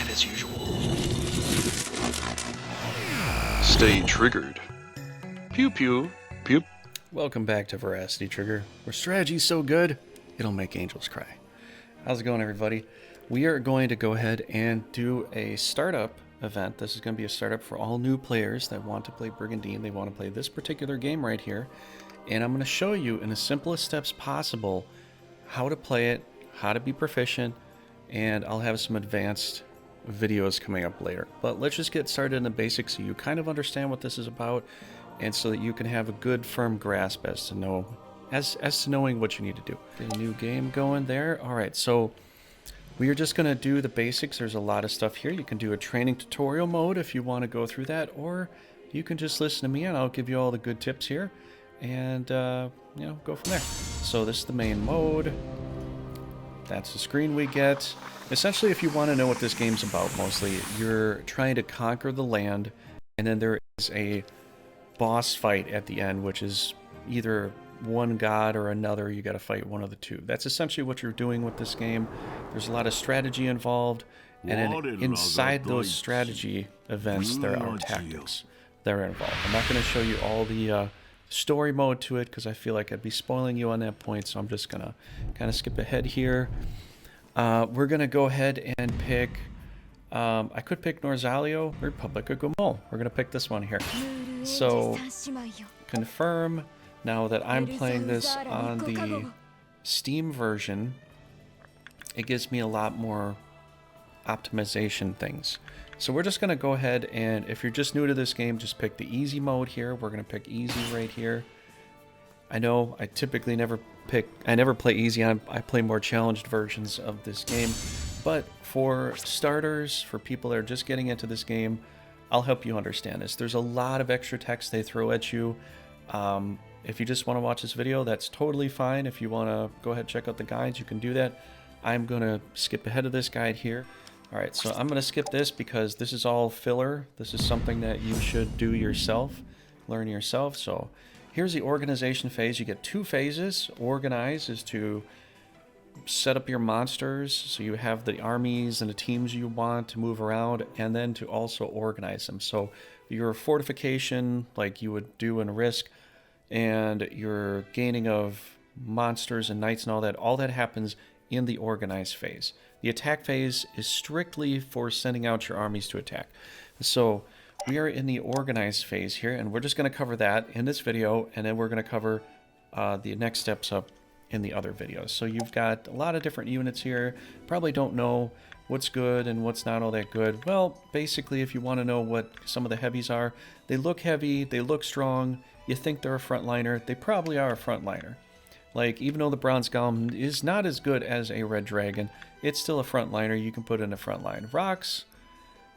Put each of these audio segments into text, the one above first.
as usual. Stay triggered. Pew pew, pew. Welcome back to Veracity Trigger, where strategy's so good, it'll make angels cry. How's it going, everybody? We are going to go ahead and do a startup event. This is going to be a startup for all new players that want to play Brigandine. They want to play this particular game right here. And I'm going to show you in the simplest steps possible how to play it, how to be proficient, and I'll have some advanced videos coming up later. But let's just get started in the basics so you kind of understand what this is about, and so that you can have a good firm grasp as to knowing what you need to do. Get a new game going there. Alright, so we are just going to do the basics. There's a lot of stuff here. You can do a training tutorial mode if you want to go through that, or you can just listen to me and I'll give you all the good tips here and go from there. So this is the main mode. That's the screen we get. Essentially, if you want to know what this game's about, mostly you're trying to conquer the land, and then there is a boss fight at the end, which is either one god or another. You got to fight one of the two. That's essentially what you're doing with this game. There's a lot of strategy involved, and then inside those strategy events there are tactics that are involved. I'm not going to show you all the story mode to it because I feel like I'd be spoiling you on that point, so I'm just gonna kind of skip ahead here. We're gonna go ahead and pick I could pick Norzalio, Republic of Gomol. We're gonna pick this one here. So confirm. Now that I'm playing this on the Steam version, it gives me a lot more optimization things. So we're just going to go ahead, and if you're just new to this game, just pick the easy mode here. We're going to pick easy right here. I know I typically never play easy. I play more challenged versions of this game. But for starters, for people that are just getting into this game, I'll help you understand this. There's a lot of extra text they throw at you. If you just want to watch this video, that's totally fine. If you want to go ahead and check out the guides, you can do that. I'm going to skip ahead of this guide here. Alright, so I'm going to skip this because this is all filler. This is something that you should do yourself, learn yourself. So here's the organization phase. You get two phases. Organize is to set up your monsters, so you have the armies and the teams you want to move around, and then to also organize them. So your fortification, like you would do in Risk, and your gaining of monsters and knights and all that happens in the organize phase. The attack phase is strictly for sending out your armies to attack. So we are in the organize phase here, and we're just going to cover that in this video, and then we're going to cover the next steps up in the other videos. So you've got a lot of different units here. Probably don't know what's good and what's not all that good. Well, basically, if you want to know what some of the heavies are, they look heavy, they look strong, you think they're a frontliner, they probably are a frontliner. Like, even though the Bronze Golem is not as good as a Red Dragon, it's still a frontliner. You can put in a frontline. Rocks,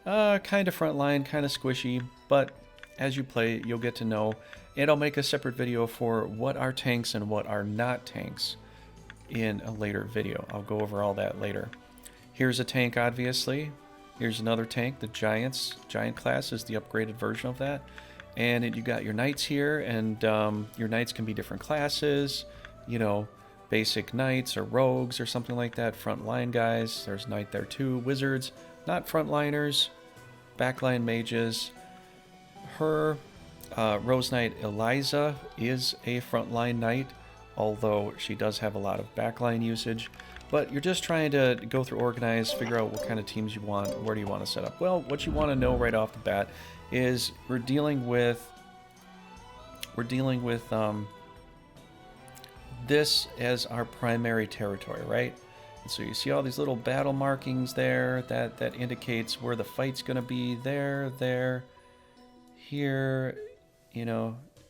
kind of frontline, kind of squishy, but as you play, you'll get to know. And I'll make a separate video for what are tanks and what are not tanks in a later video. I'll go over all that later. Here's a tank, obviously. Here's another tank, the Giants. Giant class is the upgraded version of that. And you got your knights here, and your knights can be different classes. You know, basic knights or rogues or something like that. Frontline guys. There's knight there too. Wizards, not frontliners. Backline mages. Her Rose Knight Eliza is a frontline knight, although she does have a lot of backline usage. But you're just trying to go through organize, figure out what kind of teams you want, where do you want to set up. Well, what you want to know right off the bat is we're dealing with this as our primary territory, right? And so you see all these little battle markings there that indicates where the fight's going to be. There, here,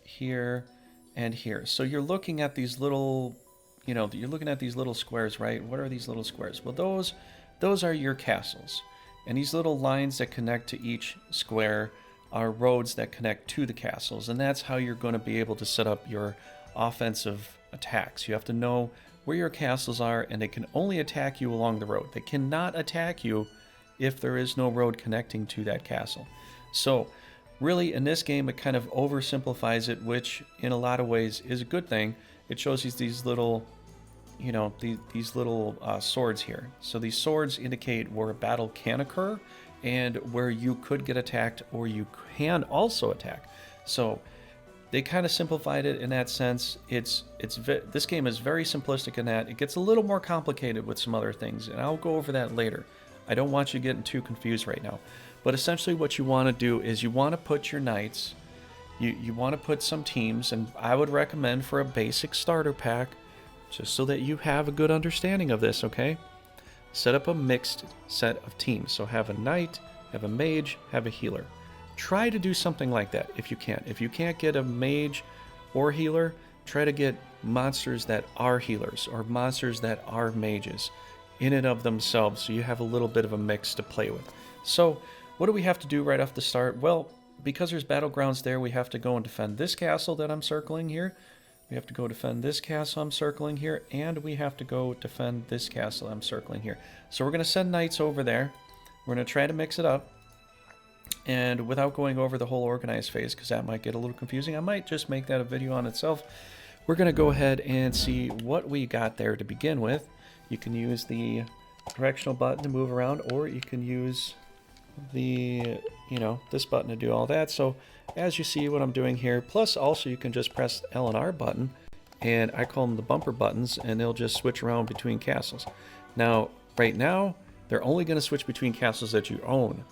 here, and here. So you're looking at these little, you're looking at these little squares, right? What are these little squares? Well, those are your castles. And these little lines that connect to each square are roads that connect to the castles. And that's how you're going to be able to set up your offensive attacks. You have to know where your castles are, and they can only attack you along the road. They cannot attack you if there is no road connecting to that castle. So really, in this game, it kind of oversimplifies it, which in a lot of ways is a good thing. It shows you these little you know, these little swords here. So these swords indicate where a battle can occur and where you could get attacked or you can also attack. So they kind of simplified it in that sense. This game is very simplistic in that it gets a little more complicated with some other things, and I'll go over that later. I don't want you getting too confused right now. But essentially what you want to do is you want to put your knights, you want to put some teams, and I would recommend for a basic starter pack, just so that you have a good understanding of this, okay? Set up a mixed set of teams. So have a knight, have a mage, have a healer. Try to do something like that if you can. If you can't get a mage or healer, try to get monsters that are healers or monsters that are mages in and of themselves, so you have a little bit of a mix to play with. So what do we have to do right off the start? Well, because there's battlegrounds there, we have to go and defend this castle that I'm circling here. We have to go defend this castle I'm circling here, and we have to go defend this castle I'm circling here. So we're going to send knights over there. We're going to try to mix it up. And without going over the whole organized phase, because that might get a little confusing, I might just make that a video on itself. We're going to go ahead and see what we got there to begin with. You can use the directional button to move around, or you can use the, this button to do all that. So as you see what I'm doing here, plus also you can just press L and R button, and I call them the bumper buttons, and they'll just switch around between castles. Now, right now, they're only going to switch between castles that you own.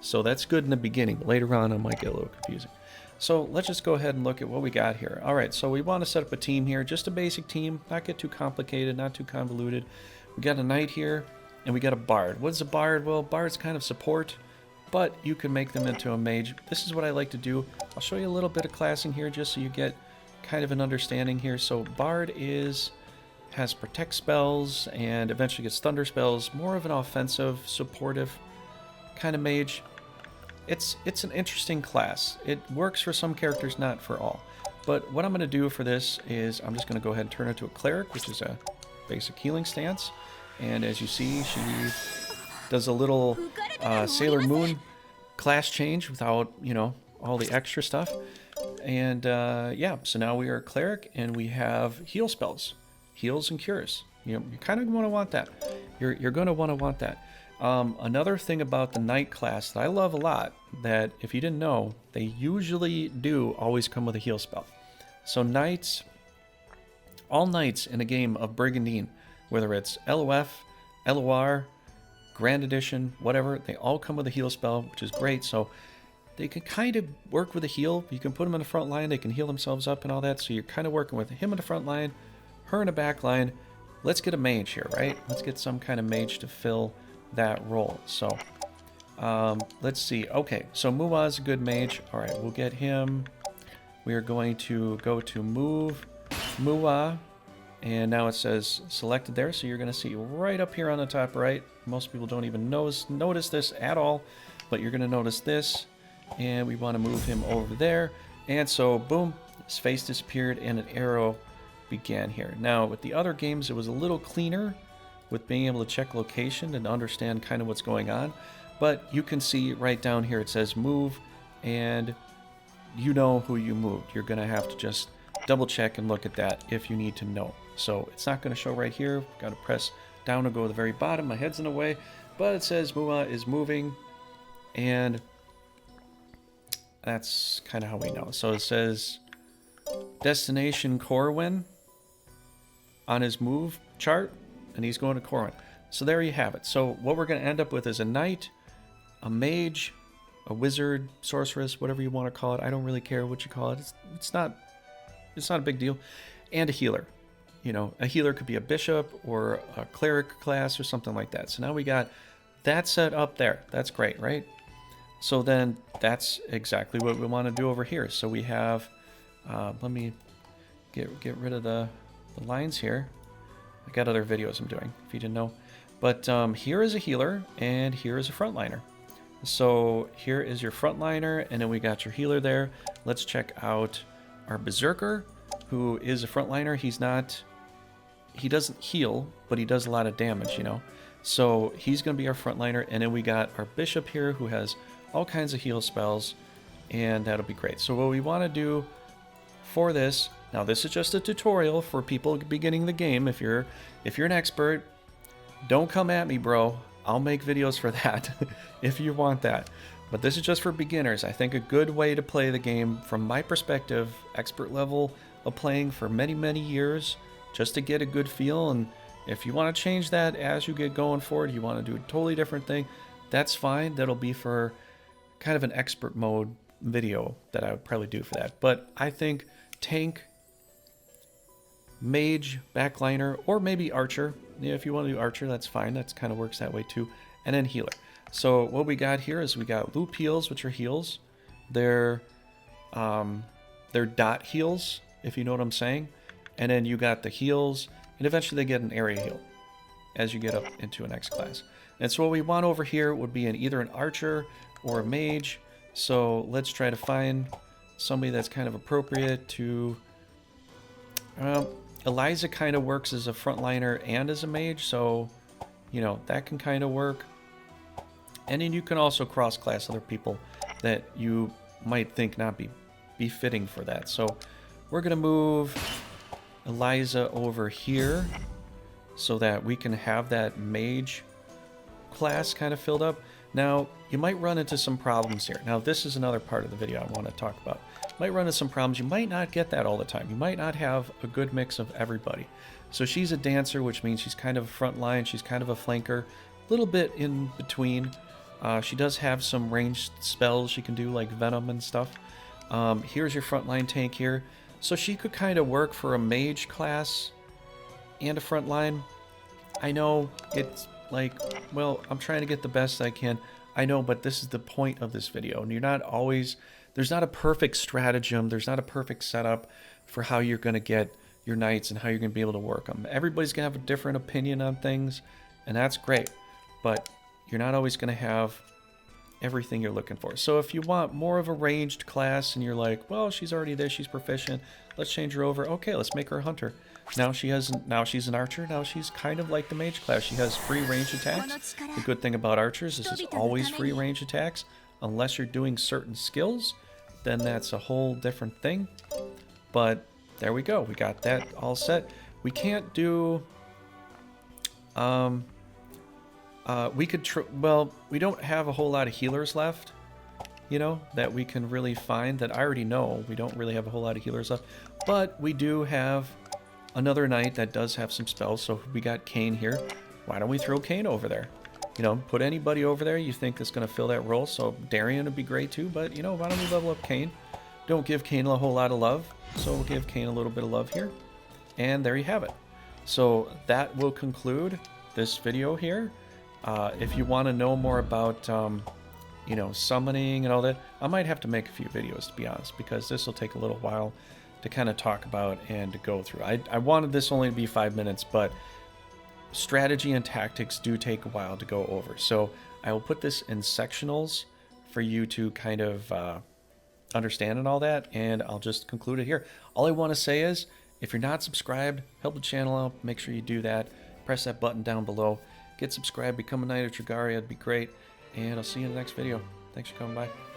So that's good in the beginning. Later on, it might get a little confusing. So let's just go ahead and look at what we got here. All right, so we want to set up a team here, just a basic team, not get too complicated, not too convoluted. We got a knight here, and we got a bard. What's a bard? Well, bard's kind of support, but you can make them into a mage. This is what I like to do. I'll show you a little bit of classing here just so you get kind of an understanding here. So bard has protect spells and eventually gets thunder spells, more of an offensive, supportive kind of mage. It's an interesting class. It works for some characters, not for all. But what I'm going to do for this is I'm just going to go ahead and turn it to a cleric, which is a basic healing stance. And as you see, she does a little Sailor Moon class change without, all the extra stuff. And yeah, so now we are a cleric and we have heal spells, heals and cures. You kind of want to want that. You're going to want that. Another thing about the knight class that I love a lot, that if you didn't know, they usually do always come with a heal spell. So knights, all knights in a game of Brigandine, whether it's LOF, LOR, Grand Edition, whatever, they all come with a heal spell, which is great. So they can kind of work with a heal. You can put them in the front line, they can heal themselves up and all that. So you're kind of working with him in the front line, her in the back line. Let's get a mage here, right? Let's get some kind of mage to fill that role. So let's see. Okay, so Mua's a good mage. All right, we'll get him. We are going to go to move Mua, and now it says selected there. So you're going to see right up here on the top right. Most people don't even notice this at all, but you're going to notice this, and we want to move him over there. And so boom, his face disappeared and an arrow began here. Now with the other games, it was a little cleaner with being able to check location and understand kind of what's going on. But you can see right down here it says move, and you know who you moved. You're going to have to just double check and look at that if you need to know. So it's not going to show right here. Got to press down to go to the very bottom. My head's in the way, but it says Mua is moving, and that's kind of how we know. So it says destination Corwin on his move chart, and he's going to Corwin. So there you have it. So what we're going to end up with is a knight, a mage, a wizard, sorceress, whatever you want to call it. I don't really care what you call it. It's not a big deal. And a healer. A healer could be a bishop or a cleric class or something like that. So now we got that set up there. That's great, right? So then that's exactly what we want to do over here. So we have, let me get rid of the lines here. I got other videos I'm doing, if you didn't know. But here is a healer, and here is a frontliner. So here is your frontliner, and then we got your healer there. Let's check out our berserker, who is a frontliner. He doesn't heal, but he does a lot of damage, So he's going to be our frontliner, and then we got our bishop here, who has all kinds of heal spells, and that'll be great. So what we want to do for this Now this is just a tutorial for people beginning the game. If you're an expert, don't come at me, bro. I'll make videos for that if you want that. But this is just for beginners. I think a good way to play the game from my perspective, expert level of playing for many, many years, just to get a good feel. And if you want to change that as you get going forward, you want to do a totally different thing, that's fine. That'll be for kind of an expert mode video that I would probably do for that. But I think tank, mage, backliner, or maybe archer. Yeah, if you want to do archer, that's fine. That kind of works that way too. And then healer. So what we got here is we got loop heals, which are heals. They're dot heals, if you know what I'm saying. And then you got the heals, and eventually they get an area heal as you get up into an X class. And so what we want over here would be either an archer or a mage. So let's try to find somebody that's kind of appropriate to... Eliza kind of works as a frontliner and as a mage, so, you know, that can kind of work. And then you can also cross-class other people that you might think not be fitting for that. So we're going to move Eliza over here so that we can have that mage class kind of filled up. Now, you might run into some problems here. Now, this is another part of the video I want to talk about. You might run into some problems. You might not get that all the time. You might not have a good mix of everybody. So she's a dancer, which means she's kind of a front line. She's kind of a flanker, a little bit in between. She does have some ranged spells she can do, like Venom and stuff. Here's your frontline tank here. So she could kind of work for a mage class and a frontline. I know it's like, well, I'm trying to get the best I can. I know, but this is the point of this video. And you're not always... There's not a perfect stratagem. There's not a perfect setup for how you're going to get your knights and how you're going to be able to work them. Everybody's going to have a different opinion on things, and that's great. But you're not always going to have everything you're looking for. So if you want more of a ranged class and you're like, well, she's already there, she's proficient, let's change her over. Okay, let's make her a hunter. Now she's an archer. Now she's kind of like the mage class. She has free range attacks. The good thing about archers is it's always free range attacks. Unless you're doing certain skills, then that's a whole different thing. But there we go. We got that all set. We can't do... we don't have a whole lot of healers left, you know, that we can really find, that I already know. We don't really have a whole lot of healers left. But we do have another knight that does have some spells. So we got Kane here. Why don't we throw Kane over there? You know, put anybody over there you think is going to fill that role. So Darian would be great too, but, you know, why don't we level up Kane? Don't give Kane a whole lot of love, so we'll give Kane a little bit of love here. And there you have it. So that will conclude this video here. If you want to know more about, you know, summoning and all that, I might have to make a few videos, to be honest, because this will take a little while to kind of talk about and to go through. I wanted this only to be 5 minutes, but strategy and tactics do take a while to go over. So I will put this in sectionals for you to kind of understand and all that, and I'll just conclude it here. All I want to say is, if you're not subscribed, help the channel out, make sure you do that. Press that button down below. Get subscribed, become a Knight of Trigaria, it'd be great. And I'll see you in the next video. Thanks for coming by.